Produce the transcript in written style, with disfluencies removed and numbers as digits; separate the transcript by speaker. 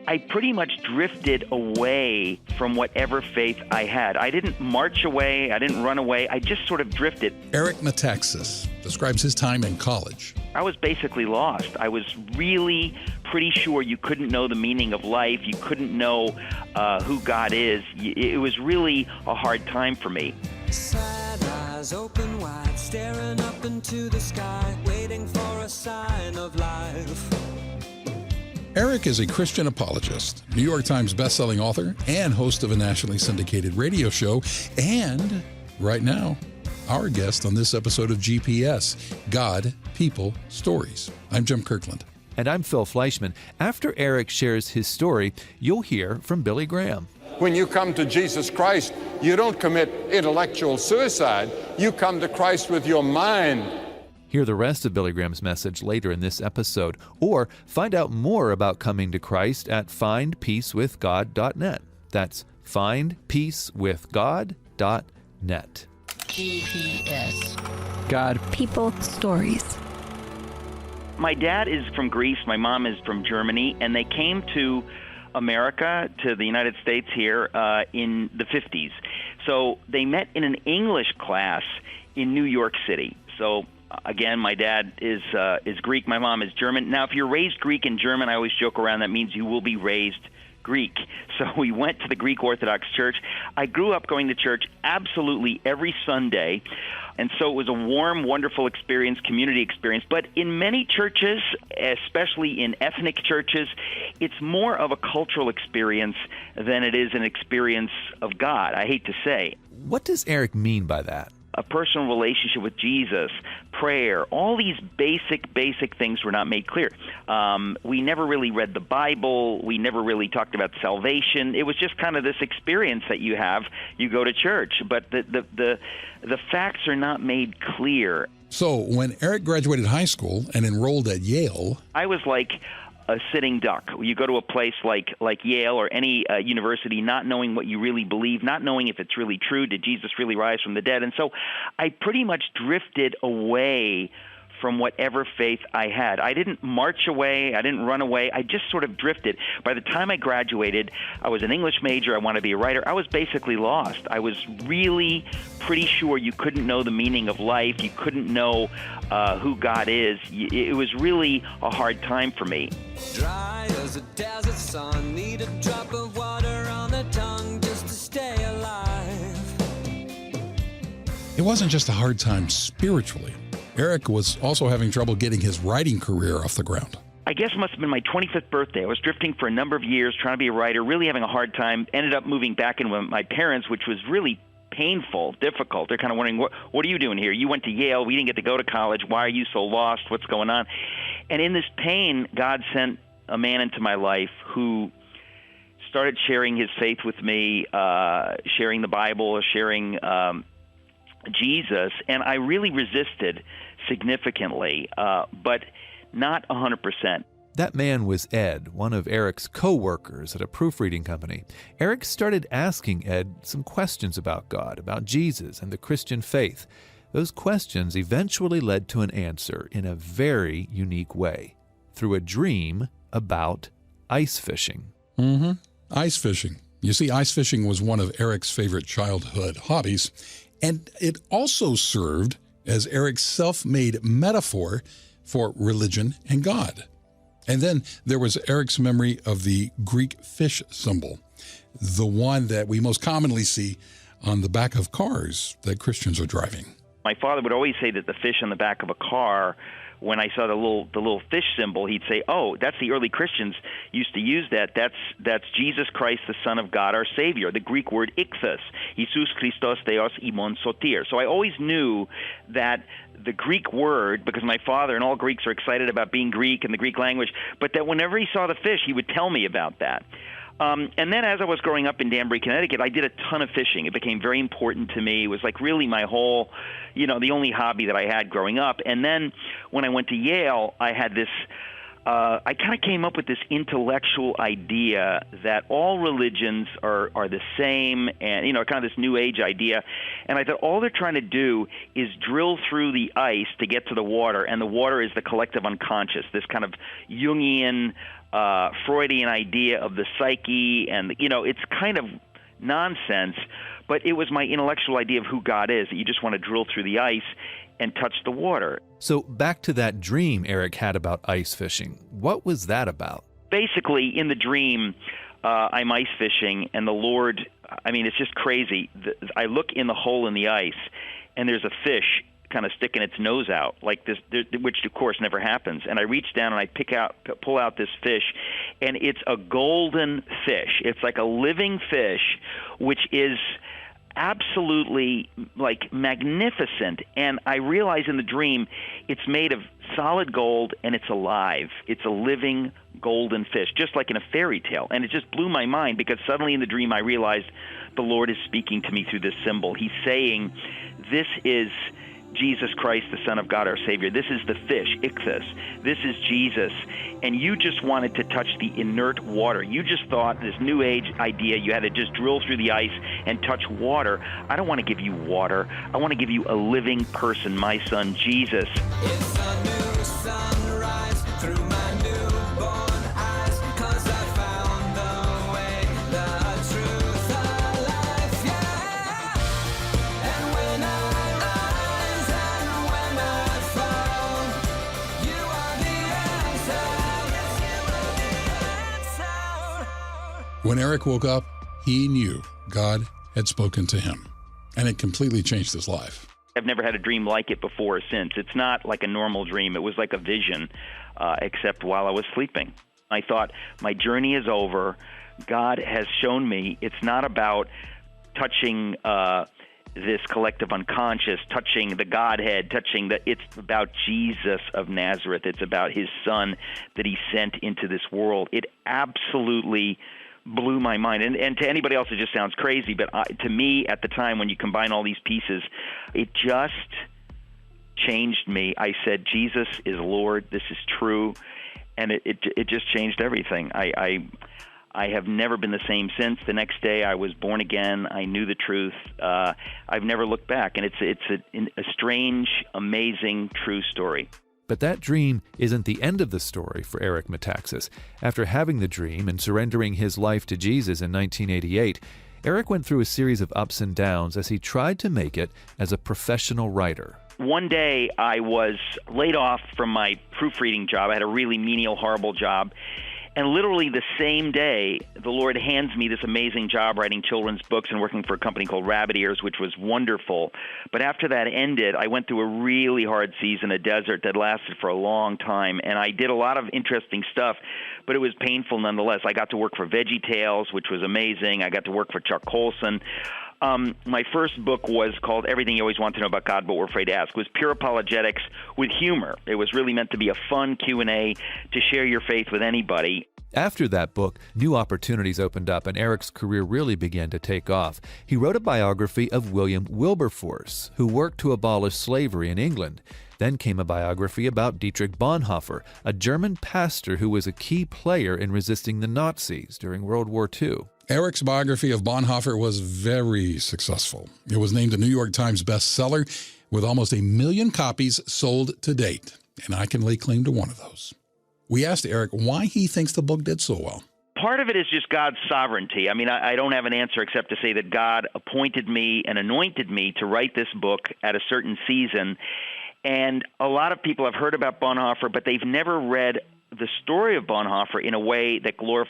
Speaker 1: I pretty much drifted away from whatever faith I had. I didn't march away. I didn't run away. I just sort of drifted.
Speaker 2: Eric Metaxas describes his time in college.
Speaker 1: I was basically lost. I was really pretty sure you couldn't know the meaning of life. You couldn't know who God is. It was really a hard time for me.
Speaker 3: Sad eyes open wide, staring up into the sky, waiting for a sign of life.
Speaker 2: Eric is a Christian apologist, New York Times bestselling author, and host of a nationally syndicated radio show, and right now, our guest on this episode of GPS, God, People, Stories. I'm Jim Kirkland.
Speaker 4: And I'm Phil Fleischman. After Eric shares his story, you'll hear from Billy Graham.
Speaker 5: When you come to Jesus Christ, you don't commit intellectual suicide. You come to Christ with your mind.
Speaker 4: Hear the rest of Billy Graham's message later in this episode, or find out more about coming to Christ at findpeacewithgod.net. That's findpeacewithgod.net.
Speaker 6: GPS. God. People. Stories.
Speaker 1: My dad is from Greece. My mom is from Germany, and they came to America, to the United States here, in the 50s. So they met in an English class in New York City. So again, my dad is Greek. My mom is German. Now, if you're raised Greek and German, I always joke around, that means you will be raised Greek. So we went to the Greek Orthodox Church. I grew up going to church absolutely every Sunday, and so it was a warm, wonderful experience, community experience. But in many churches, especially in ethnic churches, it's more of a cultural experience than it is an experience of God, I hate to say.
Speaker 4: What does Eric mean by that?
Speaker 1: A personal relationship with Jesus, prayer, all these basic things were not made clear. We never really read the Bible. We never really talked about salvation. It was just kind of this experience that you have. You go to church, but the facts are not made clear.
Speaker 2: So when Eric graduated high school and enrolled at Yale,
Speaker 1: I was like a sitting duck. You go to a place like Yale or any university not knowing what you really believe, not knowing if it's really true. Did Jesus really rise from the dead? And so I pretty much drifted away from whatever faith I had. I didn't march away. I didn't run away. I just sort of drifted. By the time I graduated, I was an English major. I wanted to be a writer. I was basically lost. I was really pretty sure you couldn't know the meaning of life. You couldn't know who God is. It was really a hard time for me.
Speaker 3: Dry as a desert sun, need a drop of water on the tongue just to stay alive.
Speaker 2: it wasn't just a hard time spiritually. Eric was also having trouble getting his writing career off the ground.
Speaker 1: I guess it must have been my 25th birthday. I was drifting for a number of years, trying to be a writer, really having a hard time. Ended up moving back in with my parents, which was really painful, difficult. They're kind of wondering, what are you doing here? You went to Yale. We didn't get to go to college. Why are you so lost? What's going on? And in this pain, God sent a man into my life who started sharing his faith with me, sharing the Bible, sharing Jesus. And I really resisted significantly, but not 100%.
Speaker 4: That man was Ed, one of Eric's co-workers at a proofreading company. Eric started asking Ed some questions about God, about Jesus and the Christian faith. Those questions eventually led to an answer in a very unique way, through a dream about ice fishing.
Speaker 2: Ice fishing. You see, ice fishing was one of Eric's favorite childhood hobbies, and it also served as Eric's self-made metaphor for religion and God. And then there was Eric's memory of the Greek fish symbol, the one that we most commonly see on the back of cars that Christians are driving.
Speaker 1: My father would always say that the fish on the back of a car, when I saw the little fish symbol, he'd say, "Oh, that's the early Christians used to use that. That's Jesus Christ, the Son of God, our Savior." The Greek word ichthus, Jesus Christos Theos imon sotir. So I always knew that the Greek word, because my father and all Greeks are excited about being Greek and the Greek language, but that whenever he saw the fish, he would tell me about that. And then as I was growing up in Danbury, Connecticut, I did a ton of fishing. It became very important to me. It was like really my whole, the only hobby that I had growing up. And then when I went to Yale, I had this I kind of came up with this intellectual idea that all religions are the same, and kind of this New Age idea. And I thought all they're trying to do is drill through the ice to get to the water, and the water is the collective unconscious. This kind of Jungian, Freudian idea of the psyche, and it's kind of nonsense. But it was my intellectual idea of who God is. That you just want to drill through the ice and touch the water.
Speaker 4: So back to that dream Eric had about ice fishing. What was that about?
Speaker 1: Basically, in the dream, I'm ice fishing, and the Lord, it's just crazy. I look in the hole in the ice, and there's a fish kind of sticking its nose out like this, which of course never happens. And I reach down and I pull out this fish, and it's a golden fish. It's like a living fish, which is absolutely like magnificent. And I realize in the dream it's made of solid gold and it's alive. It's a living golden fish, just like in a fairy tale. And it just blew my mind, because suddenly in the dream I realized the Lord is speaking to me through this symbol. He's saying, this is Jesus Christ, the Son of God, our Savior. This is the fish, ichthys. This is Jesus. And you just wanted to touch the inert water. You just thought this New Age idea, you had to just drill through the ice and touch water. I don't want to give you water. I want to give you a living person, my son, Jesus.
Speaker 3: It's a new sunrise through my newborn eyes, 'cause I found the way, the truth, the life, yeah. And when I rise and when I fall, you are the answer. Yes, you are the answer.
Speaker 2: When Eric woke up, he knew God had spoken to him, and it completely changed his life.
Speaker 1: I've never had a dream like it before or since. It's not like a normal dream. It was like a vision, except while I was sleeping. I thought, my journey is over. God has shown me it's not about touching this collective unconscious, touching the Godhead, it's about Jesus of Nazareth. It's about his son that he sent into this world. It absolutely blew my mind. And to anybody else, it just sounds crazy. But to me, at the time, when you combine all these pieces, it just changed me. I said, Jesus is Lord. This is true. And it just changed everything. I have never been the same since. The next day, I was born again. I knew the truth. I've never looked back. And it's a strange, amazing, true story.
Speaker 4: But that dream isn't the end of the story for Eric Metaxas. After having the dream and surrendering his life to Jesus in 1988, Eric went through a series of ups and downs as he tried to make it as a professional writer.
Speaker 1: One day, I was laid off from my proofreading job. I had a really menial, horrible job. And literally the same day, the Lord hands me this amazing job writing children's books and working for a company called Rabbit Ears, which was wonderful. But after that ended, I went through a really hard season, a desert that lasted for a long time. And I did a lot of interesting stuff, but it was painful nonetheless. I got to work for VeggieTales, which was amazing. I got to work for Chuck Colson. My first book was called Everything You Always Want to Know About God But Were Afraid to Ask. It was pure apologetics with humor. It was really meant to be a fun Q&A to share your faith with anybody.
Speaker 4: After that book, new opportunities opened up and Eric's career really began to take off. He wrote a biography of William Wilberforce, who worked to abolish slavery in England. Then came a biography about Dietrich Bonhoeffer, a German pastor who was a key player in resisting the Nazis during World War II.
Speaker 2: Eric's biography of Bonhoeffer was very successful. It was named a New York Times bestseller with almost 1 million copies sold to date, and I can lay claim to one of those. We asked Eric why he thinks the book did so well.
Speaker 1: Part of it is just God's sovereignty. I don't have an answer except to say that God appointed me and anointed me to write this book at a certain season. And a lot of people have heard about Bonhoeffer, but they've never read the story of Bonhoeffer in a way that glorifies